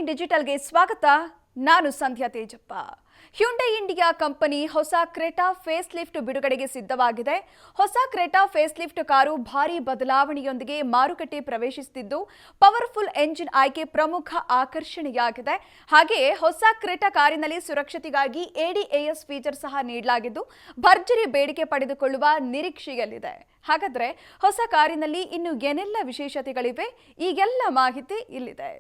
ಡಿಜಿಟಲ್ಗೆ ಸ್ವಾಗತ. ನಾನು ಸಂಧ್ಯಾ Tejappa. Hyundai India company ಹೊಸ ಕ್ರೆಟಾ ಫೇಸ್ ಲಿಫ್ಟ್ ಬಿಡುಗಡೆಗೆ ಸಿದ್ಧವಾಗಿದೆ. ಹೊಸ ಕ್ರೆಟಾ ಫೇಸ್ ಲಿಫ್ಟ್ ಕಾರು ಭಾರಿ ಬದಲಾವಣೆಯೊಂದಿಗೆ ಮಾರುಕಟ್ಟೆ ಪ್ರವೇಶಿಸುತ್ತಿದ್ದು ಪವರ್ಫುಲ್ ಎಂಜಿನ್ ಆಯ್ಕೆ ಪ್ರಮುಖ ಆಕರ್ಷಣೆಯಾಗಿದೆ. ಹಾಗೆಯೇ ಹೊಸ ಕ್ರೆಟಾ ಕಾರಿನಲ್ಲಿ ಸುರಕ್ಷತೆಗಾಗಿ ADAS ಫೀಚರ್ ಸಹ ನೀಡಲಾಗಿದ್ದು ಭರ್ಜರಿ ಬೇಡಿಕೆ ಪಡೆದುಕೊಳ್ಳುವ ನಿರೀಕ್ಷೆಯಲ್ಲಿದೆ. ಹಾಗಾದ್ರೆ ಹೊಸ ಕಾರಿನಲ್ಲಿ ಇನ್ನು ಏನೆಲ್ಲ ವಿಶೇಷತೆಗಳಿವೆ, ಈಗೆಲ್ಲ ಮಾಹಿತಿ ಇಲ್ಲಿದೆ.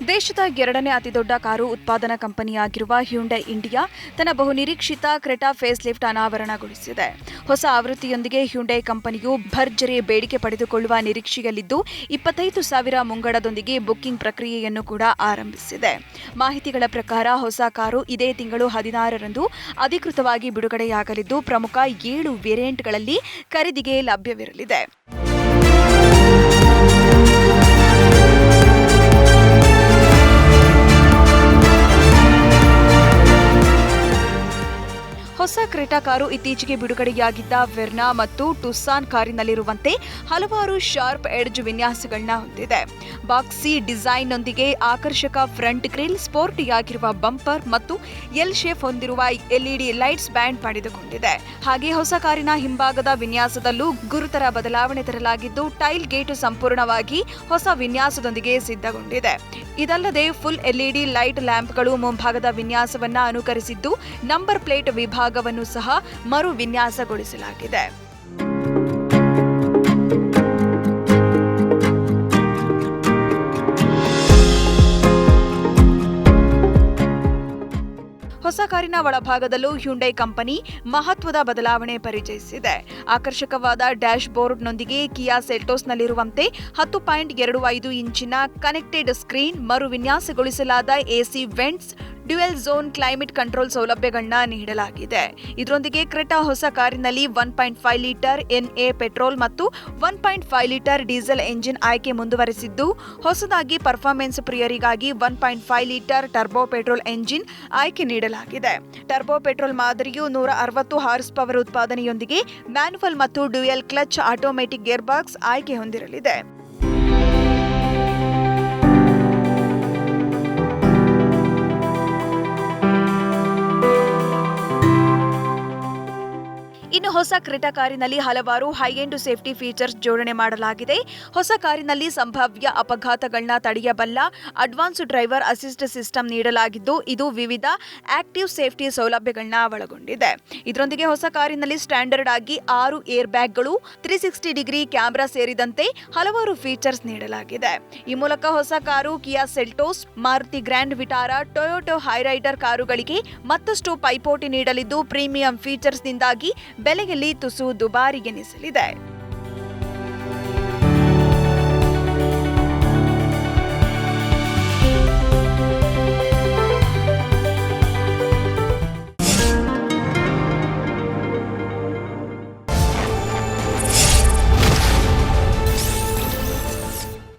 ದೇಶದ ಎರಡನೇ ಅತಿದೊಡ್ಡ ಕಾರು ಉತ್ಪಾದನಾ ಕಂಪನಿಯಾಗಿರುವ ಹ್ಯುಂಡೈ ಇಂಡಿಯಾ ತನ್ನ ಬಹುನಿರೀಕ್ಷಿತ ಕ್ರೆಟಾ ಫೇಸ್ ಲಿಫ್ಟ್ ಅನಾವರಣಗೊಳಿಸಿದೆ. ಹೊಸ ಆವೃತ್ತಿಯೊಂದಿಗೆ ಹ್ಯುಂಡೈ ಕಂಪನಿಯು ಭರ್ಜರಿ ಬೇಡಿಕೆ ಪಡೆದುಕೊಳ್ಳುವ ನಿರೀಕ್ಷೆಯಲ್ಲಿದ್ದು 25,000 ಮುಂಗಡದೊಂದಿಗೆ ಬುಕ್ಕಿಂಗ್ ಪ್ರಕ್ರಿಯೆಯನ್ನು ಕೂಡ ಆರಂಭಿಸಿದೆ. ಮಾಹಿತಿಗಳ ಪ್ರಕಾರ ಹೊಸ ಕಾರು ಇದೇ ತಿಂಗಳು 16ರಂದು ಅಧಿಕೃತವಾಗಿ ಬಿಡುಗಡೆಯಾಗಲಿದ್ದು ಪ್ರಮುಖ 7 ವೇರಿಯಂಟ್ಗಳಲ್ಲಿ ಖರೀದಿಗೆ ಲಭ್ಯವಿರಲಿದೆ. ಹೊಸ ಕ್ರೆಟಾ ಕಾರು ಇತ್ತೀಚೆಗೆ ಬಿಡುಗಡೆಯಾಗಿದ್ದ ವೆರ್ನಾ ಮತ್ತು ಟುಸಾನ್ ಕಾರಿನಲ್ಲಿರುವಂತೆ ಹಲವಾರು ಶಾರ್ಪ್ ಎಡ್ಜ್ ವಿನ್ಯಾಸಗಳನ್ನ ಹೊಂದಿದೆ. ಬಾಕ್ಸಿ ಡಿಸೈನ್ನೊಂದಿಗೆ ಆಕರ್ಷಕ ಫ್ರಂಟ್ ಗ್ರಿಲ್, ಸ್ಪೋರ್ಟಿಯಾಗಿರುವ ಬಂಪರ್ ಮತ್ತು ಎಲ್ ಶೇಪ್ ಹೊಂದಿರುವ LED ಲೈಟ್ಸ್ ಬ್ಯಾಂಡ್ ಪಡೆದುಕೊಂಡಿದೆ. ಹಾಗೆ ಹೊಸ ಕಾರಿನ ಹಿಂಭಾಗದ ವಿನ್ಯಾಸದಲ್ಲೂ ಗುರುತರ ಬದಲಾವಣೆ ತರಲಾಗಿದ್ದು ಟೈಲ್ ಗೇಟ್ ಸಂಪೂರ್ಣವಾಗಿ ಹೊಸ ವಿನ್ಯಾಸದೊಂದಿಗೆ ಸಿದ್ಧಗೊಂಡಿದೆ. ಇದಲ್ಲದೆ ಫುಲ್ LED ಲೈಟ್ ಲ್ಯಾಂಪ್ಗಳು ಮುಂಭಾಗದ ವಿನ್ಯಾಸವನ್ನ ಅನುಕರಿಸಿದ್ದು ನಂಬರ್ ಪ್ಲೇಟ್ ವಿಭಾಗವನ್ನು ಸಹ ಮರು ವಿನ್ಯಾಸಗೊಳಿಸಲಾಗಿದೆ. ಹೊಸ ಕಾರಿನ ಒಳಭಾಗದಲ್ಲೂ ಹ್ಯುಂಡೈ ಕಂಪನಿ ಮಹತ್ವದ ಬದಲಾವಣೆ ಪರಿಚಯಿಸಿದೆ. ಆಕರ್ಷಕವಾದ ಡ್ಯಾಶ್ ಬೋರ್ಡ್ನೊಂದಿಗೆ ಕಿಯಾ ಸೆಲ್ಟೋಸ್ನಲ್ಲಿರುವಂತೆ 10.25 ಇಂಚಿನ ಕನೆಕ್ಟೆಡ್ ಸ್ಕ್ರೀನ್, ಮರು ವಿನ್ಯಾಸಗೊಳಿಸಲಾದ AC vents, dual zone climate control ಸೌಲಭ್ಯಗಳನ್ನ ನೀಡಲಾಗಿದೆ. ಇದರೊಂದಿಗೆ ಕ್ರೆಟಾ ಹೊಸ ಕಾರಿನಲ್ಲಿ 1.5 ಲೀಟರ್ NA ಪೆಟ್ರೋಲ್ ಮತ್ತು 1.5 ಲೀಟರ್ ಡೀಸೆಲ್ ಎಂಜಿನ್ ಆಯ್ಕೆ ಮುಂದುವರೆಸಿದ್ದು ಹೊಸದಾಗಿ ಪರ್ಫಾರ್ಮೆನ್ಸ್ ಪ್ರಿಯರಿಗಾಗಿ 1.5 ಲೀಟರ್ ಟರ್ಬೋ ಪೆಟ್ರೋಲ್ ಎಂಜಿನ್ ಆಯ್ಕೆ ನೀಡಲಾಗಿದೆ. ಟರ್ಬೋ ಪೆಟ್ರೋಲ್ ಮಾದರಿಯು 160 ಹಾರ್ಸ್ ಪವರ್ ಉತ್ಪಾದನೆಯೊಂದಿಗೆ ಮ್ಯಾನ್ಯುವಲ್ ಮತ್ತು dual clutch automatic gear box ಆಯ್ಕೆ ಹೊಂದಿರಲಿದೆ. ಇನ್ನು ಹೊಸ ಕ್ರೆಟಾ ಕಾರಿನಲ್ಲಿ ಹಲವಾರು ಹೈ ಎಂಡ್ ಸೇಫ್ಟಿ ಫೀಚರ್ಸ್ ಜೋಡಣೆ ಮಾಡಲಾಗಿದೆ. ಹೊಸ ಕಾರಿನಲ್ಲಿ ಸಂಭಾವ್ಯ ಅಪಘಾತಗಳನ್ನ ತಡೆಯಬಲ್ಲ ಅಡ್ವಾನ್ಸ್ ಡ್ರೈವರ್ ಅಸಿಸ್ಟ್ ಸಿಸ್ಟಮ್ ನೀಡಲಾಗಿದ್ದು ಇದು ವಿವಿಧ ಆಕ್ಟಿವ್ ಸೇಫ್ಟಿ ಸೌಲಭ್ಯಗಳನ್ನ ಒಳಗೊಂಡಿದೆ. ಇದರೊಂದಿಗೆ ಹೊಸ ಕಾರಿನಲ್ಲಿ ಸ್ಟ್ಯಾಂಡರ್ಡ್ ಆಗಿ 6 ಏರ್ ಬ್ಯಾಗ್ಗಳು, 360 ಡಿಗ್ರಿ ಕ್ಯಾಮೆರಾ ಸೇರಿದಂತೆ ಹಲವಾರು ಫೀಚರ್ಸ್ ನೀಡಲಾಗಿದೆ. ಈ ಮೂಲಕ ಹೊಸ car Kia Seltos, Maruti grand Vitara, Toyota Hyryder ಕಾರುಗಳಿಗೆ ಮತ್ತಷ್ಟು ಪೈಪೋಟಿ ನೀಡಲಿದ್ದು ಪ್ರೀಮಿಯಂ ಫೀಚರ್ಸ್ನಿಂದಾಗಿ ಬೆಲೆಯಲ್ಲಿ ತುಸು ದುಬಾರಿ ಎನಿಸಲಿದೆ.